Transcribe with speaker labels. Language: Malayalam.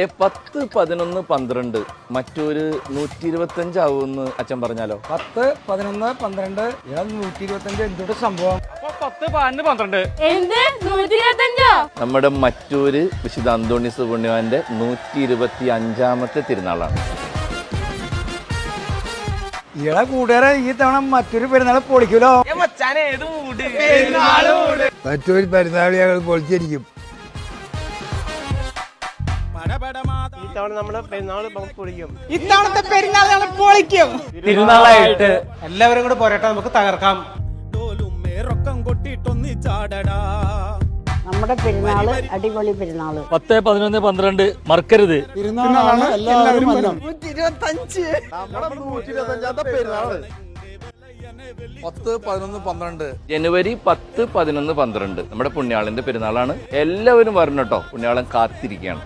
Speaker 1: 10, 11, 12 മറ്റൊരു 125 ആവുമെന്ന് അച്ഛൻ പറഞ്ഞാലോ?
Speaker 2: 10, 11, 12 125 എന്തൊരു സംഭവം.
Speaker 3: 10, 12
Speaker 1: നമ്മുടെ മറ്റൊരു വിശുദ്ധ അന്തോണീസ് പുണ്യവാന്റെ 125ാമത്തെ തിരുനാളാണ്.
Speaker 2: ഇള കൂട്ടുകാരെ ഈ തവണ മറ്റൊരു പെരുന്നാൾ പൊളിക്കൂലോ.
Speaker 4: മറ്റൊരു പെരുന്നാൾ ഞങ്ങൾ പൊളിച്ചിരിക്കും.
Speaker 5: ഇത്തവണത്തെ പെരുന്നാൾ ഞങ്ങൾ പൊളിക്കും.
Speaker 3: തിരുനാളായിട്ട് എല്ലാവരും കൂടെ പോരട്ടെ, നമുക്ക് തകർക്കാം.
Speaker 6: നമ്മുടെ പെരുന്നാള് അടിപൊളി പെരുന്നാള്.
Speaker 3: 10, 11, 12 മറക്കരുത്.
Speaker 4: പെരുന്നാളാണ്, എല്ലാവരും വരണം.
Speaker 5: 125
Speaker 4: 10, 11, 12
Speaker 1: ജനുവരി 10, 11, 12 നമ്മുടെ പുണ്യാളന്റെ പെരുന്നാളാണ്. എല്ലാവരും വരണം കേട്ടോ. പുണ്യാളൻ കാത്തിരിക്കുകയാണ്.